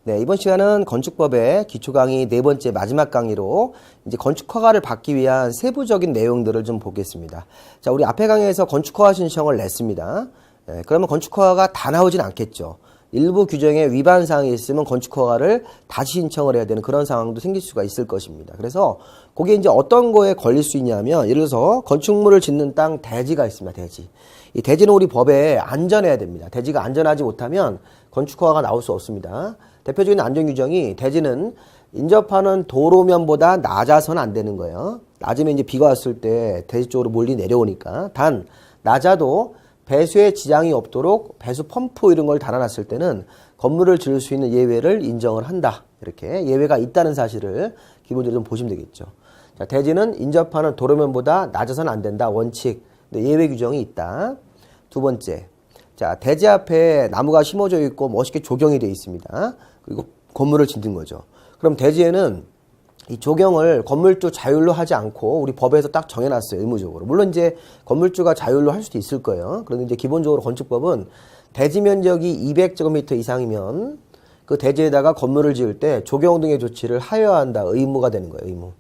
네, 이번 시간은 건축법의 기초 강의 네 번째 마지막 강의로 이제 건축 허가를 받기 위한 세부적인 내용들을 좀 보겠습니다. 자, 우리 앞에 강의에서 건축 허가 신청을 냈습니다. 네, 그러면 건축 허가가 다 나오진 않겠죠. 일부 규정에 위반 사항이 있으면 건축 허가를 다시 신청을 해야 되는 그런 상황도 생길 수가 있을 것입니다. 그래서 그게 이제 어떤 거에 걸릴 수 있냐면, 예를 들어서 건축물을 짓는 땅 대지가 있습니다. 대지. 이 대지는 우리 법에 안전해야 됩니다. 대지가 안전하지 못하면 건축 허가가 나올 수 없습니다. 대표적인 안전 규정이 대지는 인접하는 도로면보다 낮아서는 안 되는 거예요. 낮으면 이제 비가 왔을 때 대지 쪽으로 몰리 내려오니까. 단 낮아도 배수에 지장이 없도록 배수 펌프 이런 걸 달아놨을 때는 건물을 지을 수 있는 예외를 인정을 한다. 이렇게 예외가 있다는 사실을 기본적으로 좀 보시면 되겠죠. 자, 대지는 인접하는 도로면보다 낮아서는 안 된다. 원칙. 예외 규정이 있다. 두 번째. 자, 대지 앞에 나무가 심어져 있고 멋있게 조경이 되어 있습니다. 그리고 건물을 짓는 거죠. 그럼 대지에는 이 조경을 건물주 자율로 하지 않고 우리 법에서 딱 정해놨어요. 의무적으로. 물론 이제 건물주가 자율로 할 수도 있을 거예요. 그런데 이제 기본적으로 건축법은 대지 면적이 200제곱미터 이상이면 그 대지에다가 건물을 지을 때 조경 등의 조치를 하여야 한다. 의무가 되는 거예요. 의무.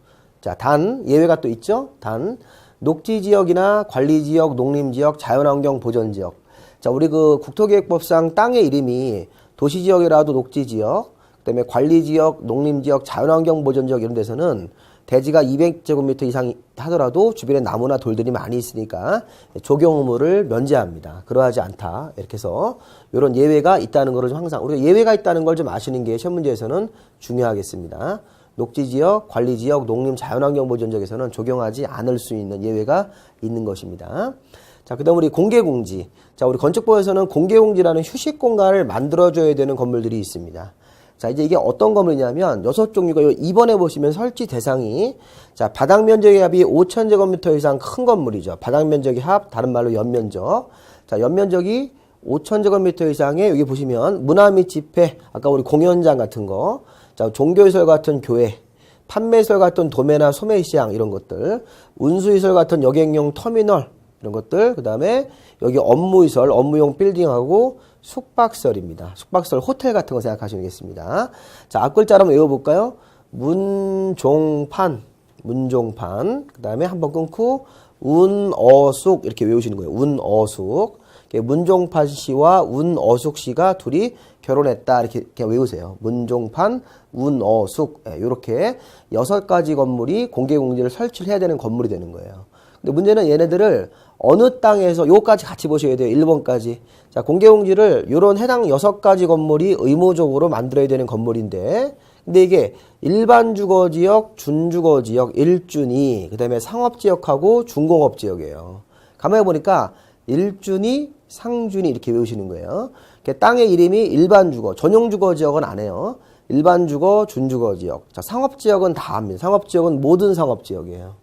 자, 단 예외가 또 있죠. 단 녹지지역이나 관리지역, 농림지역, 자연환경 보전지역. 자, 우리 그 국토계획법상 땅의 이름이 도시지역이라도 녹지지역, 그 다음에 관리지역, 농림지역, 자연환경보전지역 이런 데서는 대지가 200제곱미터 이상 하더라도 주변에 나무나 돌들이 많이 있으니까 조경 의무를 면제합니다. 그러하지 않다. 이렇게 해서 이런 예외가 있다는 거를 좀 항상 우리가 예외가 있다는 걸 좀 아시는 게 시험 문제에서는 중요하겠습니다. 녹지지역, 관리지역, 농림, 자연환경보전지역에서는 적용하지 않을 수 있는 예외가 있는 것입니다. 자, 그 다음 우리 공개공지. 자, 우리 건축법에서는 공개공지라는 휴식 공간을 만들어줘야 되는 건물들이 있습니다. 자, 이제 이게 어떤 건물이냐면 6종류가 2번에 보시면 설치 대상이 자, 바닥 면적의 합이 5,000제곱미터 이상 큰 건물이죠. 바닥 면적의 합, 다른 말로 연면적. 자, 연면적이 5,000제곱미터 이상의 여기 보시면 문화 및 집회, 아까 우리 공연장 같은 거, 자, 종교시설 같은 교회, 판매시설 같은 도매나 소매시장 이런 것들, 운수시설 같은 여객용 터미널 이런 것들, 그 다음에 여기 업무시설, 업무용 빌딩하고 숙박시설입니다. 숙박시설, 호텔 같은 거 생각하시면 되겠습니다. 자, 앞글자 한번 외워볼까요? 문종판, 그 다음에 한번 끊고 운어숙 이렇게 외우시는 거예요. 운어숙. 문종판 씨와 운어숙 씨가 둘이 결혼했다 이렇게 외우세요. 문종판, 운어숙 이렇게 6가지 건물이 공개공지를 설치를 해야 되는 건물이 되는 거예요. 근데 문제는 얘네들을 어느 땅에서 요까지 같이 보셔야 돼요. 1번까지. 자, 공개공지를 요런 해당 6가지 건물이 의무적으로 만들어야 되는 건물인데, 근데 이게 일반 주거지역, 준주거지역, 일준이, 그 다음에 상업지역하고 중공업지역이에요. 가만히 보니까 일준이, 상준이 이렇게 외우시는 거예요. 땅의 이름이 일반 주거, 전용 주거지역은 안 해요. 일반 주거, 준주거 지역. 자, 상업지역은 다 합니다. 상업지역은 모든 상업지역이에요.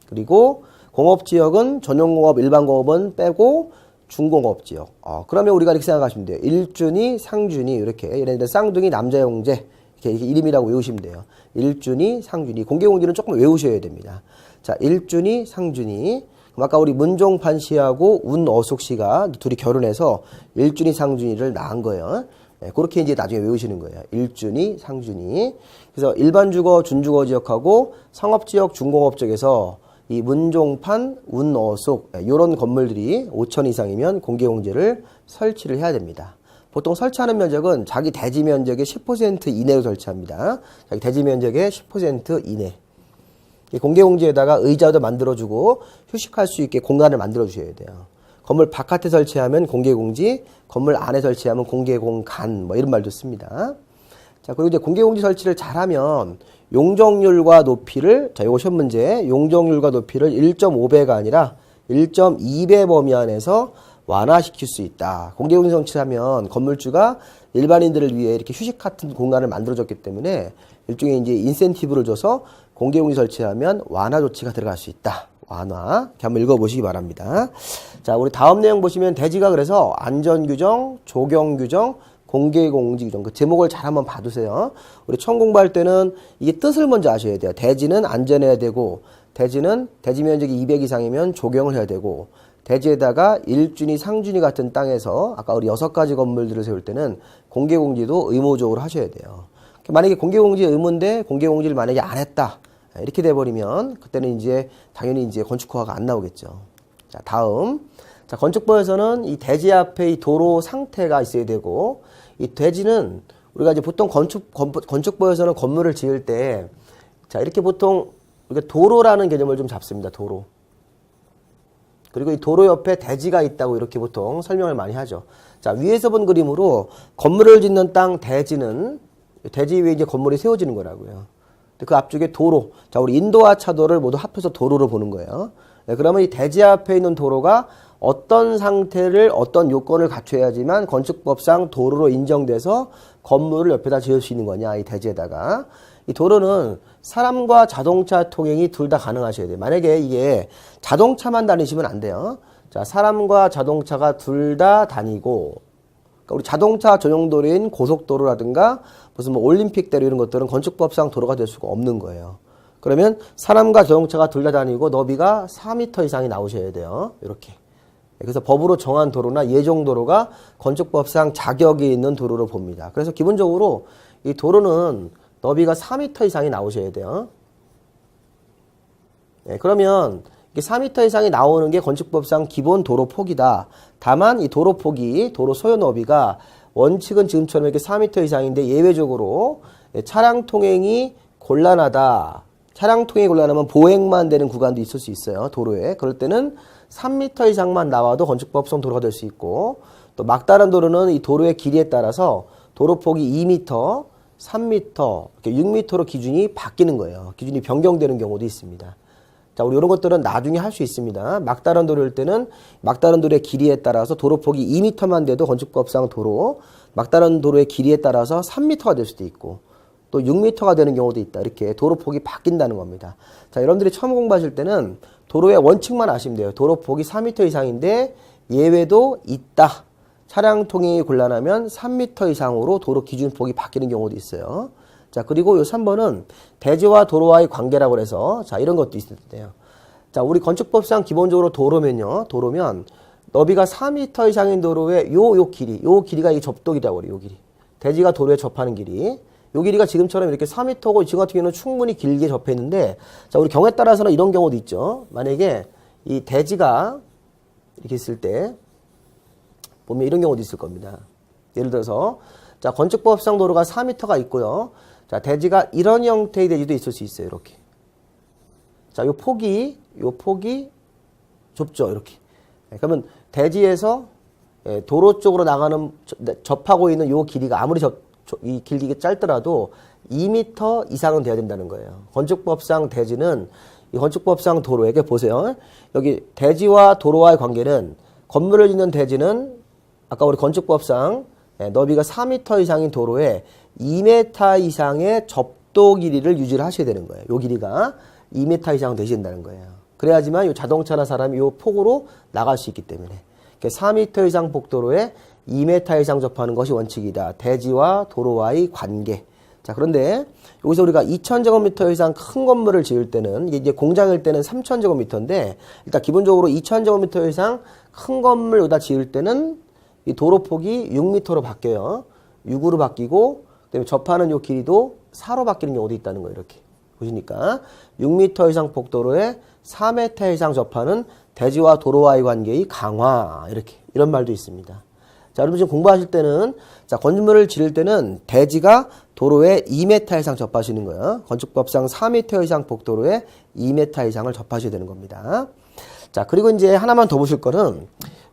그리고 공업지역은 전용공업, 일반공업은 빼고 중공업지역. 그러면 우리가 이렇게 생각하시면 돼요. 일준이, 상준이 이렇게. 얘네들 쌍둥이, 남자 형제 이렇게 이름이라고 외우시면 돼요. 일준이, 상준이. 공개공지는 조금 외우셔야 됩니다. 자, 일준이, 상준이. 아까 우리 문종판 씨하고 운어숙 씨가 둘이 결혼해서 일준이, 상준이를 낳은 거예요. 네, 그렇게 이제 나중에 외우시는 거예요. 일준이, 상준이. 그래서 일반 주거, 준주거 지역하고 상업지역, 중공업지역에서 이 문종판, 운어숙 이런 건물들이 5천 이상이면 공개공지를 설치를 해야 됩니다. 보통 설치하는 면적은 자기 대지 면적의 10% 이내로 설치합니다. 자기 대지 면적의 10% 이내. 공개공지에다가 의자도 만들어주고 휴식할 수 있게 공간을 만들어주셔야 돼요. 건물 바깥에 설치하면 공개공지, 건물 안에 설치하면 공개공간 뭐 이런 말도 씁니다. 자, 그리고 이제 공개공지 설치를 잘하면 용적률과 높이를, 자, 요거 시험 문제, 용적률과 높이를 1.5배가 아니라 1.2배 범위 안에서 완화시킬 수 있다. 공개공지 설치하면 건물주가 일반인들을 위해 이렇게 휴식 같은 공간을 만들어줬기 때문에 일종의 이제 인센티브를 줘서 공개공지 설치하면 완화 조치가 들어갈 수 있다. 완화. 이렇게 한번 읽어보시기 바랍니다. 자, 우리 다음 내용 보시면 대지가 그래서 안전규정, 조경규정, 공개공지 규정 그 제목을 잘 한번 봐두세요. 우리 처음 공부할 때는 이게 뜻을 먼저 아셔야 돼요. 대지는 안전해야 되고, 대지는 대지 면적이 200 이상이면 조경을 해야 되고, 대지에다가 1준위, 상준위 같은 땅에서 아까 우리 6가지 건물들을 세울 때는 공개공지도 의무적으로 하셔야 돼요. 만약에 공개공지 의무인데 공개공지를 만약에 안 했다. 이렇게 돼버리면 그때는 이제 당연히 이제 건축허가가 안 나오겠죠. 자, 다음. 자, 건축법에서는 이 대지 앞에 이 도로 상태가 있어야 되고, 이 대지는 우리가 이제 보통 건축법에서는 건물을 지을 때, 자, 이렇게 보통 우리가 도로라는 개념을 좀 잡습니다. 도로. 그리고 이 도로 옆에 대지가 있다고 이렇게 보통 설명을 많이 하죠. 자, 위에서 본 그림으로 건물을 짓는 땅 대지는 대지 위에 이제 건물이 세워지는 거라고요. 그 앞쪽에 도로. 자, 우리 인도와 차도를 모두 합해서 도로로 보는 거예요. 네, 그러면 이 대지 앞에 있는 도로가 어떤 상태를, 어떤 요건을 갖춰야지만 건축법상 도로로 인정돼서 건물을 옆에다 지을 수 있는 거냐, 이 대지에다가. 이 도로는 사람과 자동차 통행이 둘 다 가능하셔야 돼요. 만약에 이게 자동차만 다니시면 안 돼요. 자, 사람과 자동차가 둘 다 다니고, 그러니까 우리 자동차 전용 도로인 고속도로라든가 무슨 뭐 올림픽대로 이런 것들은 건축법상 도로가 될 수가 없는 거예요. 그러면 사람과 자동차가 둘 다 다니고 너비가 4m 이상이 나오셔야 돼요. 이렇게. 그래서 법으로 정한 도로나 예정 도로가 건축법상 자격이 있는 도로로 봅니다. 그래서 기본적으로 이 도로는 너비가 4m 이상이 나오셔야 돼요. 네, 그러면 이게 4m 이상이 나오는 게 건축법상 기본 도로 폭이다. 다만 이 도로 폭이, 도로 소요 너비가 원칙은 지금처럼 이렇게 4m 이상인데 예외적으로 차량 통행이 곤란하다. 차량 통행이 곤란하면 보행만 되는 구간도 있을 수 있어요. 도로에. 그럴 때는 3m 이상만 나와도 건축법상 도로가 될 수 있고, 또 막다른 도로는 이 도로의 길이에 따라서 도로 폭이 2m, 3m, 이렇게 6m로 기준이 바뀌는 거예요. 기준이 변경되는 경우도 있습니다. 자, 우리 이런 것들은 나중에 할 수 있습니다. 막다른 도로일 때는 막다른 도로의 길이에 따라서 도로 폭이 2m만 돼도 건축법상 도로, 막다른 도로의 길이에 따라서 3m가 될 수도 있고, 또 6m가 되는 경우도 있다. 이렇게 도로 폭이 바뀐다는 겁니다. 자, 여러분들이 처음 공부하실 때는 도로의 원칙만 아시면 돼요. 도로 폭이 4m 이상인데 예외도 있다. 차량 통행이 곤란하면 3m 이상으로 도로 기준 폭이 바뀌는 경우도 있어요. 자, 그리고 요 3번은 대지와 도로와의 관계라고 해서, 자, 이런 것도 있었대요. 자, 우리 건축법상 기본적으로 도로면요. 도로면 너비가 4m 이상인 도로의 요 길이가 이 접독이라고 그래요. 요 길이. 대지가 도로에 접하는 길이. 요 길이가 지금처럼 이렇게 4m고 지금 같은 경우는 충분히 길게 접해 있는데, 자, 우리 경우에 따라서는 이런 경우도 있죠. 만약에 이 대지가 이렇게 있을 때 보면 이런 경우도 있을 겁니다. 예를 들어서, 자, 건축법상 도로가 4m가 있고요. 자, 대지가 이런 형태의 대지도 있을 수 있어요. 이렇게. 자, 요 폭이 좁죠. 이렇게. 그러면 대지에서 도로 쪽으로 나가는, 접하고 있는 요 길이가 아무리 이 길이가 짧더라도 2m 이상은 돼야 된다는 거예요. 건축법상 대지는, 이 건축법상 도로에게 보세요. 여기 대지와 도로와의 관계는, 건물을 짓는 대지는 아까 우리 건축법상 너비가 4m 이상인 도로에 2m 이상의 접도 길이를 유지를 하셔야 되는 거예요. 요 길이가 2m 이상 되신다는 거예요. 그래야지만 요 자동차나 사람이 요 폭으로 나갈 수 있기 때문에. 4m 이상 폭도로에 2m 이상 접하는 것이 원칙이다. 대지와 도로와의 관계. 자, 그런데 여기서 우리가 2000제곱미터 이상 큰 건물을 지을 때는, 이게 이제 공장일 때는 3000제곱미터인데, 일단 기본적으로 2000제곱미터 이상 큰 건물 여기다 지을 때는 이 도로 폭이 6m로 바뀌어요. 6으로 바뀌고, 그다음에 접하는 요 길이도 4로 바뀌는 경우도 있다는 거예요. 이렇게 보시니까 6m 이상 폭도로에 4m 이상 접하는 대지와 도로와의 관계의 강화, 이런 말도 있습니다. 자, 여러분 지금 공부하실 때는, 자, 건물을 지을 때는 대지가 도로에 2m 이상 접하시는 거예요. 건축법상 4m 이상 폭도로에 2m 이상을 접하셔야 되는 겁니다. 자, 그리고 이제 하나만 더 보실 거는,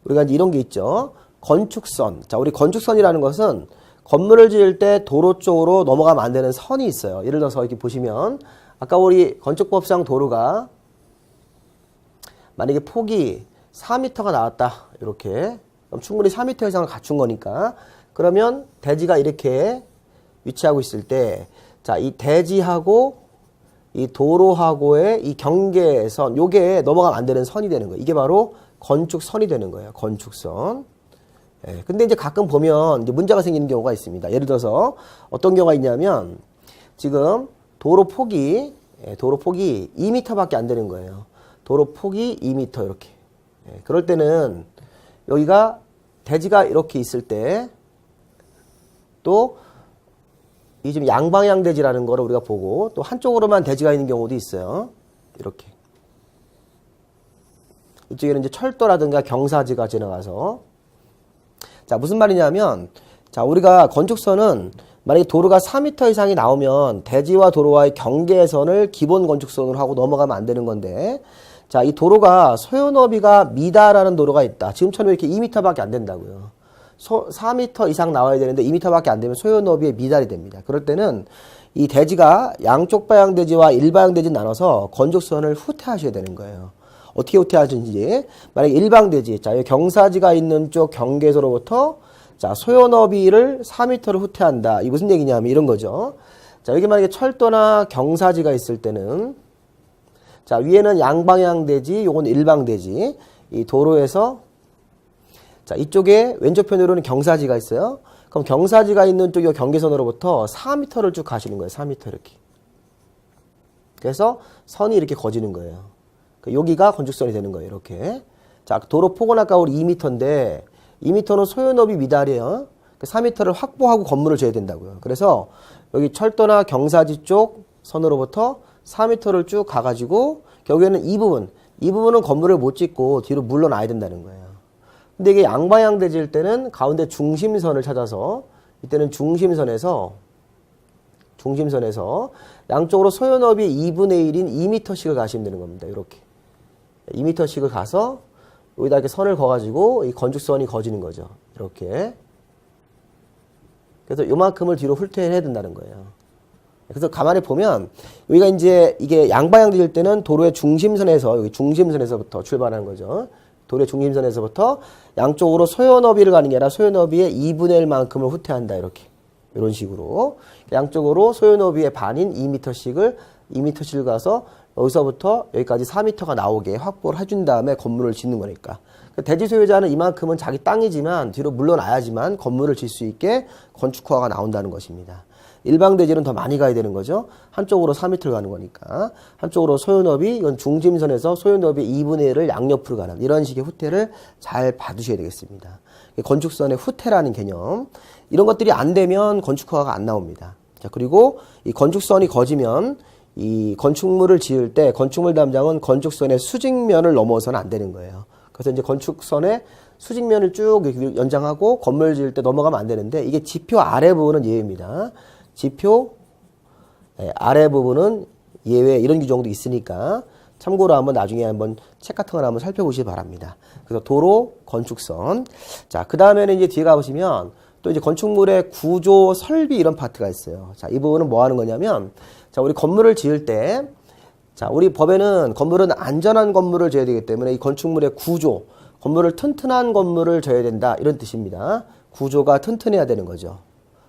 우리가 이제 이런 게 있죠. 건축선. 자, 우리 건축선이라는 것은 건물을 지을 때 도로 쪽으로 넘어가면 안 되는 선이 있어요. 예를 들어서 이렇게 보시면, 아까 우리 건축법상 도로가 만약에 폭이 4m가 나왔다. 이렇게. 그럼 충분히 4m 이상을 갖춘 거니까. 그러면 대지가 이렇게 위치하고 있을 때, 자, 이 대지하고 이 도로하고의 이 경계선, 요게 넘어가면 안 되는 선이 되는 거예요. 이게 바로 건축선이 되는 거예요. 건축선. 예, 근데 이제 가끔 보면 이제 문제가 생기는 경우가 있습니다. 예를 들어서 어떤 경우가 있냐면, 지금 도로 폭이 2m밖에 안 되는 거예요. 도로 폭이 2m 이렇게. 그럴 때는 여기가 대지가 이렇게 있을 때 또 이 지금 양방향 대지라는 거를 우리가 보고 또 한쪽으로만 대지가 있는 경우도 있어요. 이렇게. 이쪽에는 이제 철도라든가 경사지가 지나가서. 자, 무슨 말이냐면, 자, 우리가 건축선은 만약에 도로가 4m 이상이 나오면 대지와 도로와의 경계선을 기본 건축선으로 하고 넘어가면 안 되는 건데, 자, 이 도로가 소요너비가 미다라는 도로가 있다. 지금처럼 이렇게 2m밖에 안 된다고요. 4m 이상 나와야 되는데 2m밖에 안 되면 소요너비에 미달이 됩니다. 그럴 때는 이 대지가 양쪽 방향 대지와 일방향 대지 나눠서 건축선을 후퇴하셔야 되는 거예요. 어떻게 후퇴하시는지. 만약에 일방 대지, 자, 여기 경사지가 있는 쪽 경계에서로부터 자, 소요너비를 4m를 후퇴한다. 이 무슨 얘기냐면 이런 거죠. 자, 여기 만약에 철도나 경사지가 있을 때는 자, 위에는 양방향 대지, 요건 일방 대지. 이 도로에서 자, 이쪽에 왼쪽 편으로는 경사지가 있어요. 그럼 경사지가 있는 쪽 이 경계선으로부터 4m를 쭉 가시는 거예요. 4m 이렇게. 그래서 선이 이렇게 거지는 거예요. 여기가 건축선이 되는 거예요. 이렇게. 자, 도로 폭은 아까 우리 2m인데 2m는 소요너비 미달이에요. 4m를 확보하고 건물을 지어야 된다고요. 그래서 여기 철도나 경사지 쪽 선으로부터 4m를 쭉 가가지고 여기에는 이 부분은 건물을 못 짓고 뒤로 물러나야 된다는 거예요. 근데 이게 양방향 대지일 때는 가운데 중심선을 찾아서 이때는 중심선에서 양쪽으로 소요너비 2분의 1인 2m씩을 가시면 되는 겁니다. 이렇게 2m씩을 가서 여기다 이렇게 선을 그어가지고 이 건축선이 거지는 거죠. 이렇게. 그래서 요만큼을 뒤로 후퇴해야 된다는 거예요. 그래서 가만히 보면 여기가 이제 이게 양방향 대지일 때는 도로의 중심선에서 여기 중심선에서부터 출발하는 거죠. 도로의 중심선에서부터 양쪽으로 소요너비를 가는 게 아니라 소요너비의 2분의 1만큼을 후퇴한다. 이렇게. 이런 식으로. 양쪽으로 소요너비의 반인 2m씩을 가서 여기서부터 여기까지 4m가 나오게 확보를 해준 다음에 건물을 짓는 거니까. 대지 소유자는 이만큼은 자기 땅이지만 뒤로 물러나야지만 건물을 짓 수 있게 건축허가가 나온다는 것입니다. 일방 대지는 더 많이 가야 되는 거죠. 한쪽으로 4m를 가는 거니까. 한쪽으로 소요너비, 이건 중심선에서 소요너비 2분의 1을 양옆으로 가는 이런 식의 후퇴를 잘 받으셔야 되겠습니다. 건축선의 후퇴라는 개념. 이런 것들이 안 되면 건축허가가 안 나옵니다. 자, 그리고 이 건축선이 거지면 이 건축물을 지을 때 건축물 담당은 건축선의 수직면을 넘어서는 안 되는 거예요. 그래서 이제 건축선의 수직면을 쭉 연장하고 건물 지을 때 넘어가면 안 되는데 이게 지표 아래 부분은 예외입니다. 지표 아래 부분은 예외 이런 규정도 있으니까 참고로 한번 나중에 한번 책 같은 걸 한번 살펴보시기 바랍니다. 그래서 도로, 건축선. 자, 그 다음에는 이제 뒤에 가보시면 또 이제 건축물의 구조, 설비 이런 파트가 있어요. 자, 이 부분은 뭐 하는 거냐면 자, 우리 건물을 지을 때 자, 우리 법에는 건물은 안전한 건물을 지어야 되기 때문에 이 건축물의 구조, 건물을 튼튼한 건물을 지어야 된다. 이런 뜻입니다. 구조가 튼튼해야 되는 거죠.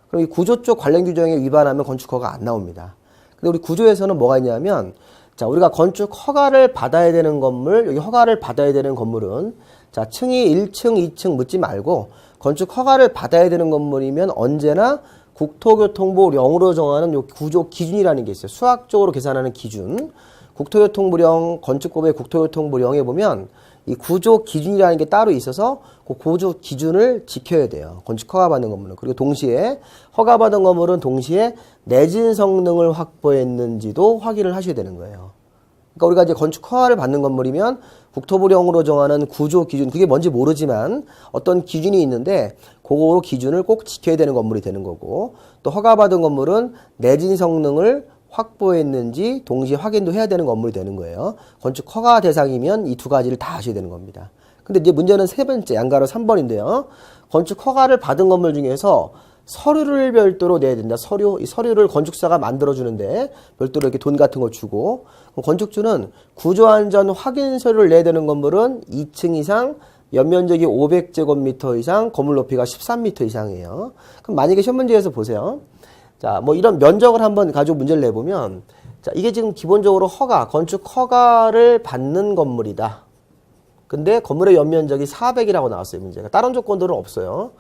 그럼 이 구조 쪽 관련 규정에 위반하면 건축허가 안 나옵니다. 근데 우리 구조에서는 뭐가 있냐면 자, 우리가 건축 허가를 받아야 되는 건물, 여기 허가를 받아야 되는 건물은 자, 층이 1층, 2층 묻지 말고 건축 허가를 받아야 되는 건물이면 언제나 국토교통부령으로 정하는 요 구조 기준이라는 게 있어요. 수학적으로 계산하는 기준. 국토교통부령, 건축법의 국토교통부령에 보면 이 구조 기준이라는 게 따로 있어서 그 구조 기준을 지켜야 돼요. 건축 허가받는 건물은. 그리고 동시에 허가받은 건물은 동시에 내진 성능을 확보했는지도 확인을 하셔야 되는 거예요. 그러니까 우리가 이제 건축 허가를 받는 건물이면 국토부령으로 정하는 구조 기준, 그게 뭔지 모르지만 어떤 기준이 있는데 그거로 기준을 꼭 지켜야 되는 건물이 되는 거고, 또 허가받은 건물은 내진 성능을 확보했는지 동시에 확인도 해야 되는 건물이 되는 거예요. 건축 허가 대상이면 이 두 가지를 다 하셔야 되는 겁니다. 근데 이제 문제는 세 번째, 양가로 3번인데요. 건축 허가를 받은 건물 중에서 서류를 별도로 내야 된다. 이 서류를 건축사가 만들어주는데 별도로 이렇게 돈 같은 거 주고, 건축주는 구조안전 확인 서류를 내야 되는 건물은 2층 이상, 연면적이 500제곱미터 이상, 건물 높이가 13m 이상이에요. 그럼 만약에 시험 문제에서 보세요. 자, 뭐 이런 면적을 한번 가지고 문제를 내보면, 자, 이게 지금 기본적으로 건축 허가를 받는 건물이다. 근데 건물의 연면적이 400이라고 나왔어요, 문제가. 다른 조건들은 없어요.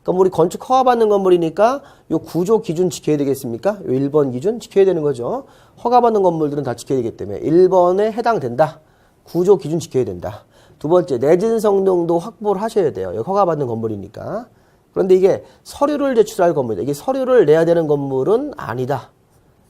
그럼 우리 건축 허가 받는 건물이니까 요 구조 기준 지켜야 되겠습니까? 요 1번 기준 지켜야 되는 거죠. 허가 받는 건물들은 다 지켜야 되기 때문에 1번에 해당된다. 구조 기준 지켜야 된다. 두 번째, 내진 성능도 확보를 하셔야 돼요. 여기 허가받는 건물이니까. 그런데 이게 서류를 제출할 건물이다. 이게 서류를 내야 되는 건물은 아니다.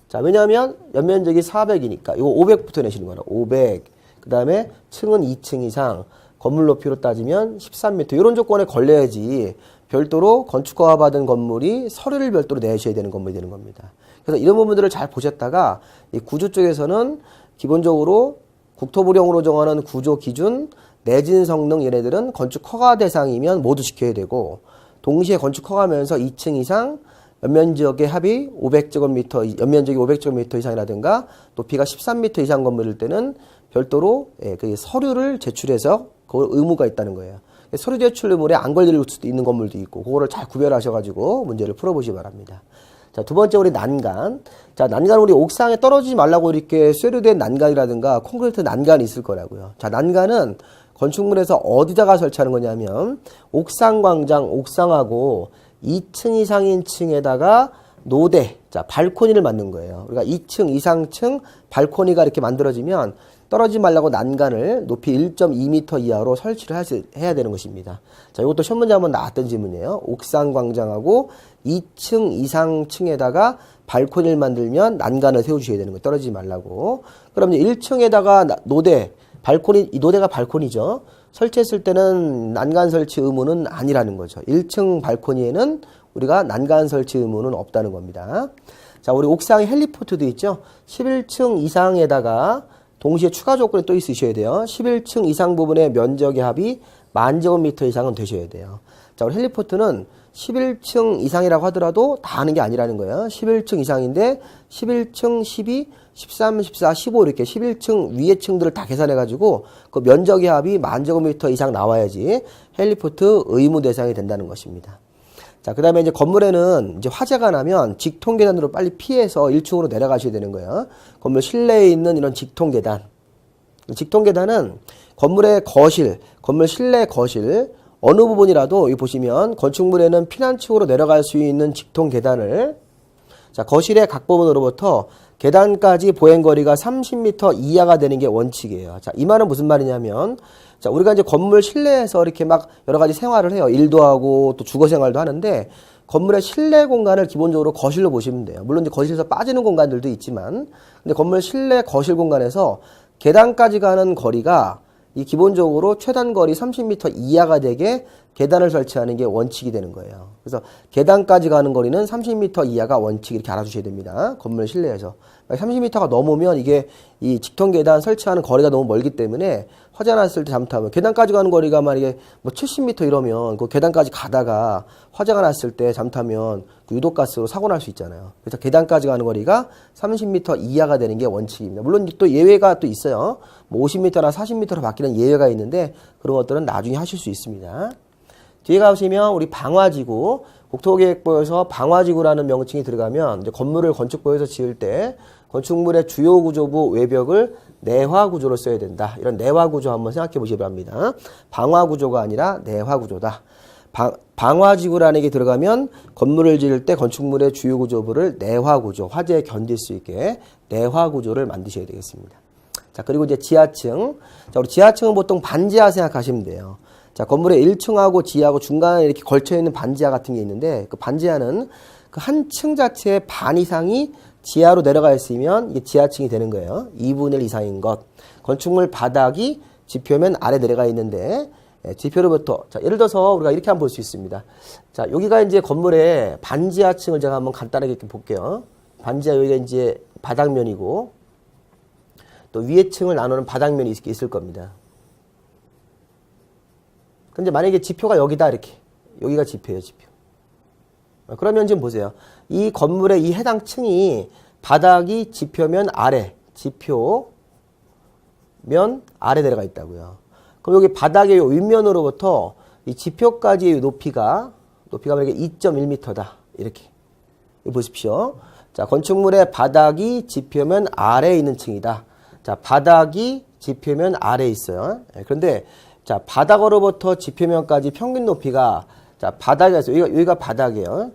자, 왜냐하면 연면적이 400이니까 이거 500부터 내시는 거라. 500. 그 다음에 층은 2층 이상. 건물 높이로 따지면 13m. 이런 조건에 걸려야지 별도로 건축허가 받은 건물이 서류를 별도로 내셔야 되는 건물이 되는 겁니다. 그래서 이런 부분들을 잘 보셨다가 이 구조 쪽에서는 기본적으로 국토부령으로 정하는 구조 기준, 내진 성능 얘네들은 건축허가 대상이면 모두 지켜야 되고 동시에 건축허가면서 2층 이상 연면적의 합이 500제곱미터, 연면적이 500제곱미터 이상이라든가 높이가 13m 이상 건물일 때는 별도로 그 서류를 제출해서 그 의무가 있다는 거예요. 서류 제출 의무에 안 걸릴 수도 있는 건물도 있고 그거를 잘 구별하셔가지고 문제를 풀어보시기 바랍니다. 자, 두 번째 우리 난간. 자, 난간 우리 옥상에 떨어지지 말라고 이렇게 쇠로된 난간이라든가 콘크리트 난간이 있을 거라고요. 자, 난간은 건축물에서 어디다가 설치하는 거냐면 옥상 광장, 옥상하고 2층 이상인 층에다가 노대, 자, 발코니를 만든 거예요. 우리가 2층 이상층 발코니가 이렇게 만들어지면 떨어지지 말라고 난간을 높이 1.2m 이하로 설치를 해야 되는 것입니다. 자, 이것도 시험 문제 한번 나왔던 질문이에요. 옥상 광장하고 2층 이상 층에다가 발코니를 만들면 난간을 세워주셔야 되는 거예요. 떨어지지 말라고. 그럼 이제 1층에다가 노대, 발코니, 이 노대가 발코니죠. 설치했을 때는 난간 설치 의무는 아니라는 거죠. 1층 발코니에는 우리가 난간 설치 의무는 없다는 겁니다. 자, 우리 옥상에 헬리포트도 있죠. 11층 이상에다가 동시에 추가 조건이 또 있으셔야 돼요. 11층 이상 부분의 면적의 합이 10,000제곱미터 이상은 되셔야 돼요. 자, 우리 헬리포트는 11층 이상이라고 하더라도 다 하는 게 아니라는 거예요. 11층 이상인데 11층, 12, 13, 14, 15 이렇게 11층 위의 층들을 다 계산해가지고 그 면적의 합이 10,000제곱미터 이상 나와야지 헬리포트 의무 대상이 된다는 것입니다. 자, 그 다음에 이제 건물에는 이제 화재가 나면 직통 계단으로 빨리 피해서 1층으로 내려가셔야 되는 거예요. 건물 실내에 있는 이런 직통 계단. 직통 계단은 건물의 거실, 건물 실내 거실, 어느 부분이라도 여기 보시면 건축물에는 피난층으로 내려갈 수 있는 직통 계단을 자, 거실의 각 부분으로부터 계단까지 보행거리가 30m 이하가 되는 게 원칙이에요. 자, 이 말은 무슨 말이냐면, 자, 우리가 이제 건물 실내에서 이렇게 막 여러 가지 생활을 해요. 일도 하고 또 주거 생활도 하는데, 건물의 실내 공간을 기본적으로 거실로 보시면 돼요. 물론 이제 거실에서 빠지는 공간들도 있지만, 근데 건물 실내 거실 공간에서 계단까지 가는 거리가 이 기본적으로 최단 거리 30m 이하가 되게 계단을 설치하는 게 원칙이 되는 거예요. 그래서 계단까지 가는 거리는 30m 이하가 원칙 이렇게 알아주셔야 됩니다. 건물 실내에서. 30m가 넘으면 이게 이 직통 계단 설치하는 거리가 너무 멀기 때문에 화재 났을 때 잘못하면 계단까지 가는 거리가 만약에 뭐 70m 이러면 그 계단까지 가다가 화재가 났을 때 잘못하면 그 유독가스로 사고 날 수 있잖아요. 그래서 계단까지 가는 거리가 30m 이하가 되는 게 원칙입니다. 물론 또 예외가 또 있어요. 뭐 50m나 40m로 바뀌는 예외가 있는데 그런 것들은 나중에 하실 수 있습니다. 뒤에 가보시면 우리 방화지구, 국토계획부에서 방화지구라는 명칭이 들어가면 이제 건물을 건축부에서 지을 때 건축물의 주요 구조부 외벽을 내화구조로 써야 된다. 이런 내화구조 한번 생각해 보시기 바랍니다. 방화구조가 아니라 내화구조다. 방화지구라는 게 들어가면 건물을 지을 때 건축물의 주요 구조부를 내화구조, 화재에 견딜 수 있게 내화구조를 만드셔야 되겠습니다. 자, 그리고 이제 지하층. 자, 우리 지하층은 보통 반지하 생각하시면 돼요. 자, 건물의 1층하고 지하하고 중간에 이렇게 걸쳐있는 반지하 같은 게 있는데 그 반지하는 그 한 층 자체의 반 이상이 지하로 내려가 있으면 이게 지하층이 되는 거예요. 2분의 1 이상인 것. 건축물 바닥이 지표면 아래 내려가 있는데 지표로부터 자, 예를 들어서 우리가 이렇게 한번 볼 수 있습니다. 자, 여기가 이제 건물의 반지하층을 제가 한번 간단하게 이렇게 볼게요. 반지하 여기가 이제 바닥면이고 또 위에 층을 나누는 바닥면이 있을 겁니다. 근데 만약에 지표가 여기다 이렇게 여기가 지표예요, 지표. 그러면 지금 보세요. 이 건물의 이 해당 층이 바닥이 지표면 아래, 지표면 아래 내려가 있다고요. 그럼 여기 바닥의 윗면으로부터 이 지표까지의 높이가 만약에 2.1m다. 이렇게. 여기 보십시오. 자, 건축물의 바닥이 지표면 아래에 있는 층이다. 자, 바닥이 지표면 아래에 있어요. 그런데 자, 바닥으로부터 지표면까지 평균 높이가 자, 바닥에서 여기가 바닥이에요.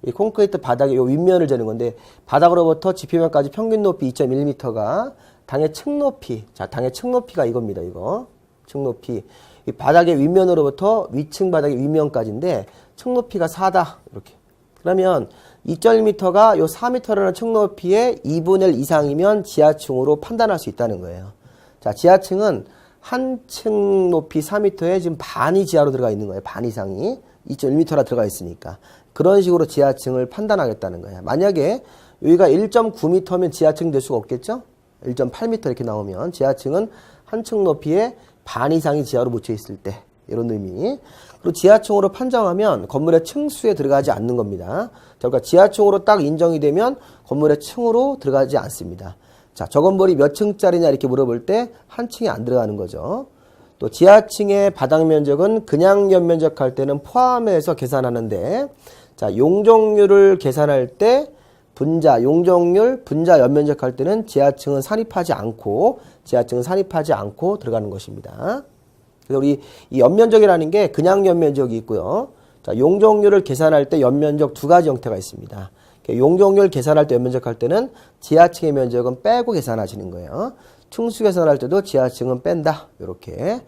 이 콘크리트 바닥의 요 윗면을 재는 건데 바닥으로부터 지표면까지 평균 높이 2.1m가 당의 층 높이. 자, 당의 층 높이가 이겁니다. 이거. 층 높이. 이 바닥의 윗면으로부터 위층 바닥의 윗면까지인데 층 높이가 4다. 이렇게. 그러면 2.1m가 요 4m라는 층 높이의 2분의 1 이상이면 지하층으로 판단할 수 있다는 거예요. 자, 지하층은 한 층 높이 4m에 지금 반이 지하로 들어가 있는 거예요. 반 이상이 2.1m라 들어가 있으니까. 그런 식으로 지하층을 판단하겠다는 거예요. 만약에 여기가 1.9m면 지하층 될 수가 없겠죠? 1.8m 이렇게 나오면 지하층은 한 층 높이에 반 이상이 지하로 묻혀 있을 때 이런 의미. 그리고 지하층으로 판정하면 건물의 층수에 들어가지 않는 겁니다. 자, 그러니까 지하층으로 딱 인정이 되면 건물의 층으로 들어가지 않습니다. 자, 저 건물이 몇 층짜리냐 이렇게 물어볼 때 한 층이 안 들어가는 거죠. 또 지하층의 바닥 면적은 그냥 연면적 할 때는 포함해서 계산하는데, 자, 용적률을 계산할 때 분자, 용적률, 분자 연면적 할 때는 지하층은 산입하지 않고 들어가는 것입니다. 그래서 우리 이 연면적이라는 게 그냥 연면적이 있고요. 자, 용적률을 계산할 때 연면적 두 가지 형태가 있습니다. 용적률 계산할 때 연면적 할 때는 지하층의 면적은 빼고 계산하시는 거예요. 층수 계산할 때도 지하층은 뺀다. 이렇게.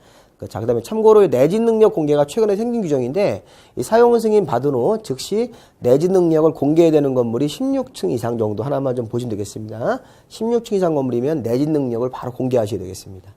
자, 그 다음에 참고로 내진 능력 공개가 최근에 생긴 규정인데, 이 사용 승인 받은 후 즉시 내진 능력을 공개해야 되는 건물이 16층 이상 정도 하나만 좀 보시면 되겠습니다. 16층 이상 건물이면 내진 능력을 바로 공개하셔야 되겠습니다.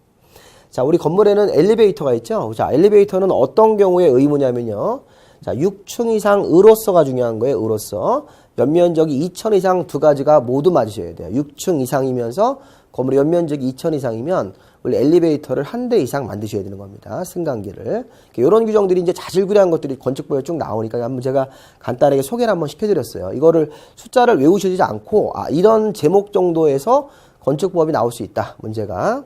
자, 우리 건물에는 엘리베이터가 있죠. 자, 엘리베이터는 어떤 경우에 의무냐면요. 자, 6층 이상 의로서가 중요한 거예요. 의로서. 연면적이 2000 이상 두 가지가 모두 맞으셔야 돼요. 6층 이상이면서 건물의 연면적이 2000 이상이면 원래 엘리베이터를 한 대 이상 만드셔야 되는 겁니다. 승강기를. 이런 규정들이 이제 자질구레한 것들이 건축법에 쭉 나오니까 한번 제가 간단하게 소개를 한번 시켜드렸어요. 이거를 숫자를 외우시지 않고, 이런 제목 정도에서 건축법이 나올 수 있다. 문제가.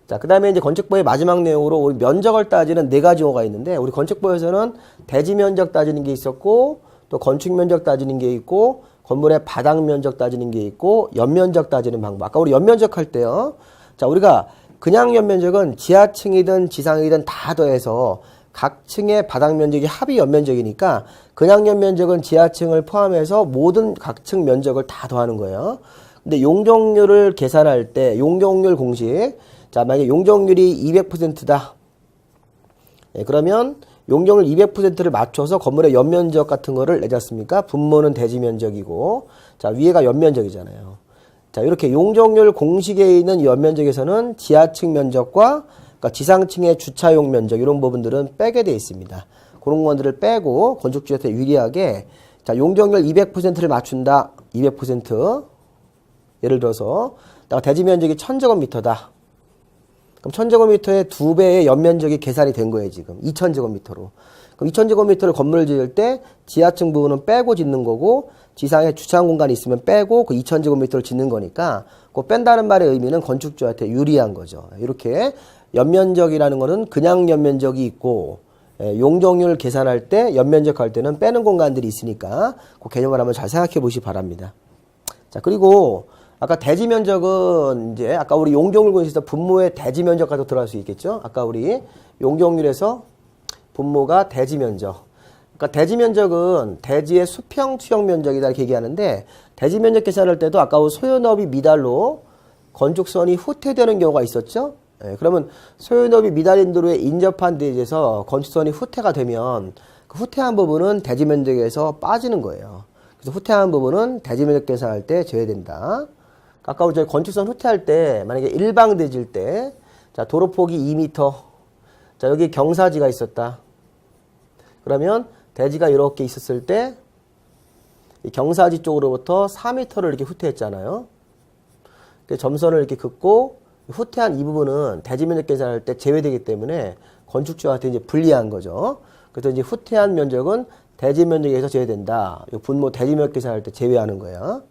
자, 그 다음에 이제 건축법의 마지막 내용으로 우리 면적을 따지는 네 가지 용어가 있는데, 우리 건축법에서는 대지 면적 따지는 게 있었고, 또 건축 면적 따지는 게 있고, 건물의 바닥 면적 따지는 게 있고, 연면적 따지는 방법. 아까 우리 연면적 할 때요. 자, 우리가 그냥 연면적은 지하층이든 지상이든 다 더해서 각 층의 바닥 면적이 합이 연면적이니까 그냥 연면적은 지하층을 포함해서 모든 각 층 면적을 다 더하는 거예요. 근데 용적률을 계산할 때 용적률 공식. 자, 만약에 용적률이 200%다. 예, 그러면 용적률 200%를 맞춰서 건물의 연면적 같은 거를 내지 않습니까? 분모는 대지 면적이고, 자, 위에가 연면적이잖아요. 자, 이렇게 용적률 공식에 있는 연면적에서는 지하층 면적과 그러니까 지상층의 주차용 면적 이런 부분들은 빼게 되어 있습니다. 그런 것들을 빼고 건축주한테 유리하게 자, 용적률 200%를 맞춘다. 200% 예를 들어서 대지 면적이 1000제곱미터다. 그럼 1000제곱미터의 2배의 연면적이 계산이 된 거예요, 지금. 2000제곱미터로. 그럼 2000제곱미터를 건물을 지을 때 지하층 부분은 빼고 짓는 거고, 지상에 주차장 공간이 있으면 빼고 그 2000제곱미터를 짓는 거니까, 그 뺀다는 말의 의미는 건축주한테 유리한 거죠. 이렇게 연면적이라는 거는 그냥 연면적이 있고, 용적률 계산할 때, 연면적 할 때는 빼는 공간들이 있으니까, 그 개념을 한번 잘 생각해 보시기 바랍니다. 자, 그리고, 아까 대지 면적은 이제 아까 우리 용적률 공식에서 분모의 대지 면적까지 들어갈 수 있겠죠? 아까 우리 용적률에서 분모가 대지 면적. 그러니까 대지 면적은 대지의 수평 투영 면적이다 이렇게 얘기하는데 대지 면적 계산할 때도 아까 소요너비 미달로 건축선이 후퇴되는 경우가 있었죠? 예, 그러면 소요너비 미달인 도로에 인접한 대지에서 건축선이 후퇴가 되면 그 후퇴한 부분은 대지 면적에서 빠지는 거예요. 그래서 후퇴한 부분은 대지 면적 계산할 때 제외된다. 아까 우리 저희 건축선 후퇴할 때 만약에 일방대지일 때 자, 도로폭이 2m. 자, 여기 경사지가 있었다. 그러면 대지가 이렇게 있었을 때 이 경사지 쪽으로부터 4m를 이렇게 후퇴했잖아요. 점선을 이렇게 긋고 후퇴한 이 부분은 대지 면적 계산할 때 제외되기 때문에 건축주한테 이제 불리한 거죠. 그래서 이제 후퇴한 면적은 대지 면적에서 제외된다. 이 분모 대지 면적 계산할 때 제외하는 거예요.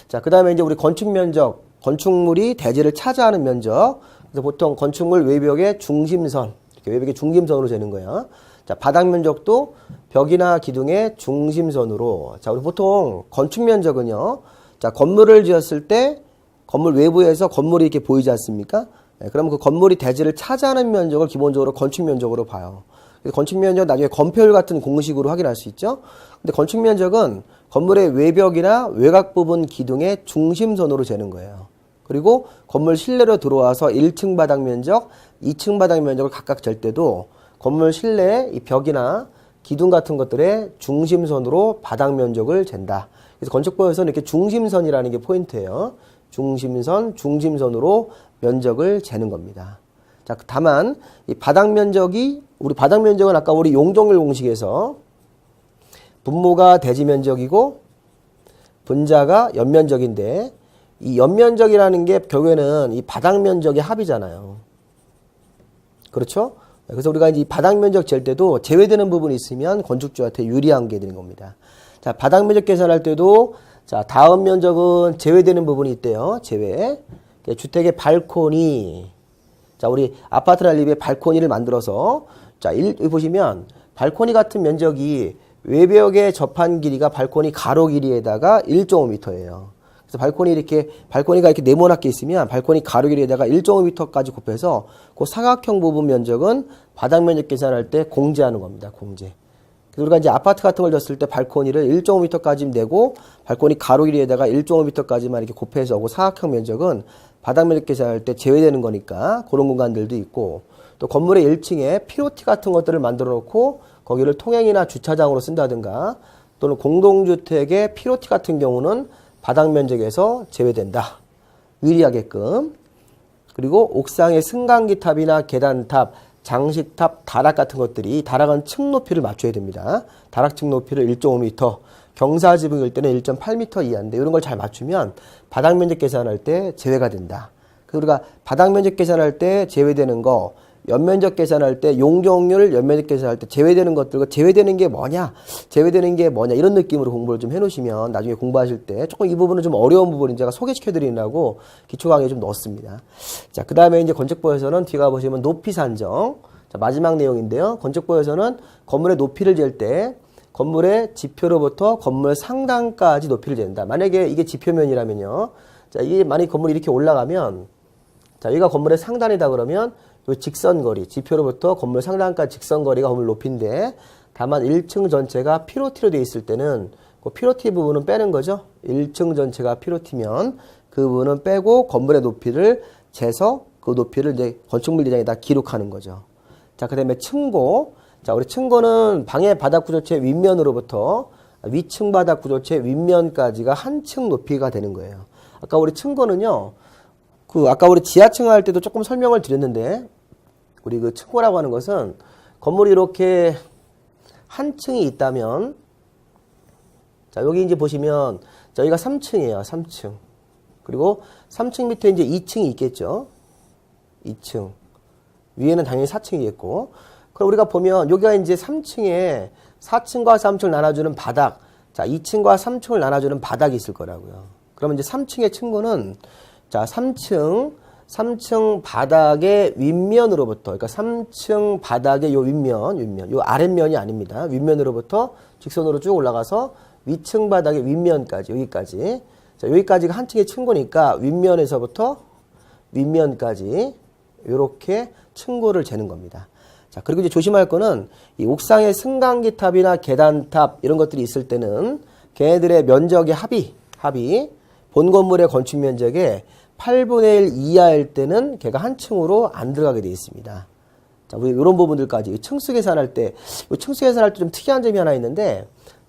자, 그 다음에 이제 우리 건축 면적, 건축물이 대지를 차지하는 면적. 그래서 보통 건축물 외벽의 중심선, 이렇게 외벽의 중심선으로 재는 거예요. 자, 바닥 면적도 벽이나 기둥의 중심선으로. 자, 우리 보통 건축 면적은요. 자, 건물을 지었을 때 건물 외부에서 건물이 이렇게 보이지 않습니까? 네, 그러면 그 건물이 대지를 차지하는 면적을 기본적으로 건축 면적으로 봐요. 건축 면적 나중에 건폐율 같은 공식으로 확인할 수 있죠. 근데 건축 면적은 건물의 외벽이나 외곽 부분 기둥의 중심선으로 재는 거예요. 그리고 건물 실내로 들어와서 1층 바닥 면적, 2층 바닥 면적을 각각 잴 때도 건물 실내 이 벽이나 기둥 같은 것들의 중심선으로 바닥 면적을 잰다. 그래서 건축법에서는 이렇게 중심선이라는 게 포인트예요. 중심선으로 면적을 재는 겁니다. 자, 다만 이 바닥 면적이 우리 바닥 면적은 아까 우리 용적률 공식에서 분모가 대지 면적이고 분자가 연면적인데 이 연면적이라는 게 결국에는 이 바닥 면적의 합이잖아요. 그렇죠? 그래서 우리가 이제 이 바닥 면적 잴 때도 제외되는 부분이 있으면 건축주한테 유리한 게 되는 겁니다. 자, 바닥 면적 계산할 때도 자, 다음 면적은 제외되는 부분이 있대요. 제외. 주택의 발코니. 자, 우리 아파트나 집에 발코니를 만들어서 자, 여기 보시면 발코니 같은 면적이 외벽에 접한 길이가 발코니 가로 길이에다가 1.5m예요. 그래서 발코니가 이렇게 네모나게 있으면 발코니 가로 길이에다가 1.5m까지 곱해서 그 사각형 부분 면적은 바닥 면적 계산할 때 공제하는 겁니다. 공제. 그래서 우리가 이제 아파트 같은 걸 졌을 때 발코니를 1.5m까지 내고 발코니 가로 길이에다가 1.5m까지만 이렇게 곱해서 그 사각형 면적은 바닥 면적 계산할 때 제외되는 거니까 그런 공간들도 있고 또 건물의 1층에 피로티 같은 것들을 만들어 놓고 거기를 통행이나 주차장으로 쓴다든가 또는 공동주택의 피로티 같은 경우는 바닥 면적에서 제외된다. 유리하게끔. 그리고 옥상의 승강기 탑이나 계단탑, 장식탑, 다락 같은 것들이 다락은 층 높이를 맞춰야 됩니다. 다락 층 높이를 1.5m, 경사지붕일 때는 1.8m 이하인데 이런 걸 잘 맞추면 바닥 면적 계산할 때 제외가 된다. 그래서 우리가 바닥 면적 계산할 때 제외되는 거, 연면적 계산할 때 용적률 연면적 계산할 때 제외되는 것들과 제외되는 게 뭐냐 이런 느낌으로 공부를 좀 해놓으시면 나중에 공부하실 때 조금 이 부분은 좀 어려운 부분인 제가 소개시켜 드리려고 기초 강의에 좀 넣었습니다. 자, 그 다음에 이제 건축법에서는 뒤가 보시면 높이 산정. 자, 마지막 내용인데요. 건축법에서는 건물의 높이를 잴 때 건물의 지표로부터 건물 상단까지 높이를 잰다. 만약에 이게 지표면이라면요. 자, 이게 만약에 건물이 이렇게 올라가면 자, 여기가 건물의 상단이다 그러면 요 직선거리, 지표로부터 건물 상단까지 직선거리가 건물 높이인데 다만 1층 전체가 피로티로 되어 있을 때는 그 피로티 부분은 빼는 거죠. 1층 전체가 피로티면 그 부분은 빼고 건물의 높이를 재서 그 높이를 이제 건축물 디자인에다 기록하는 거죠. 자, 그 다음에 층고. 자, 우리 층고는 방해 바닥 구조체 윗면으로부터 위층 바닥 구조체 윗면까지가 한 층 높이가 되는 거예요. 아까 우리 층고는요. 아까 우리 지하층 할 때도 조금 설명을 드렸는데 우리 그 층고라고 하는 것은 건물이 이렇게 한 층이 있다면 자, 여기 이제 보시면 자, 여기가 3층이에요. 3층. 그리고 3층 밑에 이제 2층이 있겠죠. 2층. 위에는 당연히 4층이겠고. 그럼 우리가 보면 여기가 이제 3층에 4층과 3층을 나눠주는 바닥. 자, 2층과 3층을 나눠주는 바닥이 있을 거라고요. 그러면 이제 3층의 층고는 자, 3층 바닥의 윗면으로부터, 그러니까 3층 바닥의 요 윗면, 요 아랫면이 아닙니다. 윗면으로부터 직선으로 쭉 올라가서 위층 바닥의 윗면까지, 여기까지. 자, 여기까지가 한 층의 층고니까 윗면에서부터 윗면까지 요렇게 층고를 재는 겁니다. 자, 그리고 이제 조심할 거는 이 옥상의 승강기 탑이나 계단탑 이런 것들이 있을 때는 걔네들의 면적의 합이 본 건물의 건축 면적의 8분의 1 이하일 때는 걔가 한 층으로 안 들어가게 되어 있습니다. 자, 우리 이런 부분들까지 층수 계산할 때, 층수 계산할 때 좀 특이한 점이 하나 있는데,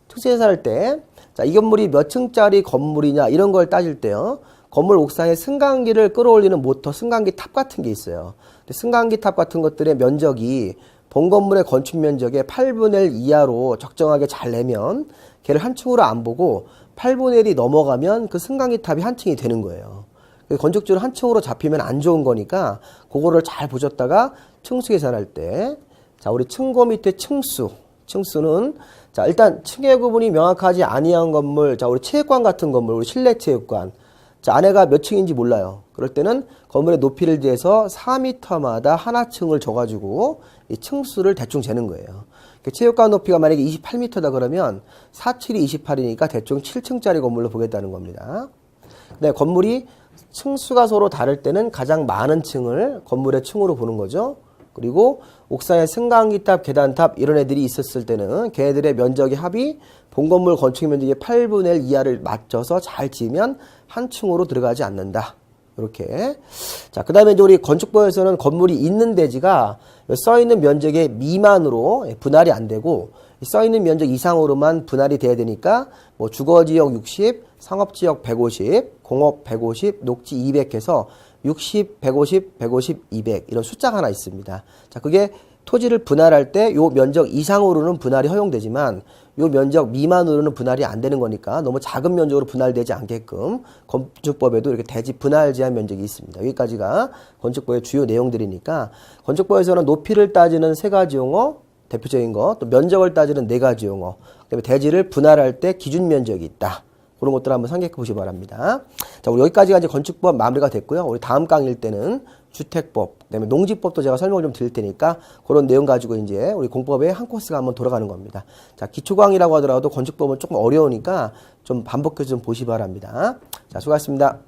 층수 계산할 때, 자, 이 건물이 몇 층짜리 건물이냐 이런 걸 따질 때요. 건물 옥상에 승강기를 끌어올리는 모터, 승강기 탑 같은 게 있어요. 근데 승강기 탑 같은 것들의 면적이 본 건물의 건축 면적의 8분의 1 이하로 적정하게 잘 내면 걔를 한 층으로 안 보고 8분의 1이 넘어가면 그 승강기 탑이 한 층이 되는 거예요. 건축주는 한 층으로 잡히면 안 좋은 거니까 그거를 잘 보셨다가 층수 계산할 때 자, 우리 층고 밑에 층수는 자, 일단 층의 구분이 명확하지 아니한 건물, 자, 우리 체육관 같은 건물, 우리 실내 체육관. 자, 안에가 몇 층인지 몰라요. 그럴 때는 건물의 높이를 재서 4m마다 하나 층을 줘가지고 이 층수를 대충 재는 거예요. 체육관 높이가 만약에 28m다 그러면 4,7이 28이니까 대충 7층짜리 건물로 보겠다는 겁니다. 네, 건물이 층수가 서로 다를 때는 가장 많은 층을 건물의 층으로 보는 거죠. 그리고 옥상에 승강기탑, 계단탑 이런 애들이 있었을 때는 걔네들의 면적의 합이 본 건물 건축 면적의 8분의 1 이하를 맞춰서 잘 지으면 한 층으로 들어가지 않는다. 이렇게. 자, 그 다음에 이제 우리 건축법에서는 건물이 있는 대지가 써있는 면적의 미만으로 분할이 안 되고 써있는 면적 이상으로만 분할이 돼야 되니까 뭐 주거지역 60, 상업지역 150, 공업 150, 녹지 200 해서 60, 150, 150, 200 이런 숫자가 하나 있습니다. 자, 그게 토지를 분할할 때 요 면적 이상으로는 분할이 허용되지만 요 면적 미만으로는 분할이 안 되는 거니까 너무 작은 면적으로 분할되지 않게끔 건축법에도 이렇게 대지 분할 제한 면적이 있습니다. 여기까지가 건축법의 주요 내용들이니까 건축법에서는 높이를 따지는 세 가지 용어, 대표적인 거, 또 면적을 따지는 네 가지 용어, 그다음에 대지를 분할할 때 기준 면적이 있다. 그런 것들 한번 생각해 보시기 바랍니다. 자, 우리 여기까지가 이제 건축법 마무리가 됐고요. 우리 다음 강의일 때는 주택법, 그다음에 농지법도 제가 설명을 좀 드릴 테니까 그런 내용 가지고 이제 우리 공법의 한 코스가 한번 돌아가는 겁니다. 자, 기초강의라고 하더라도 건축법은 조금 어려우니까 좀 반복해서 좀 보시기 바랍니다. 자, 수고하셨습니다.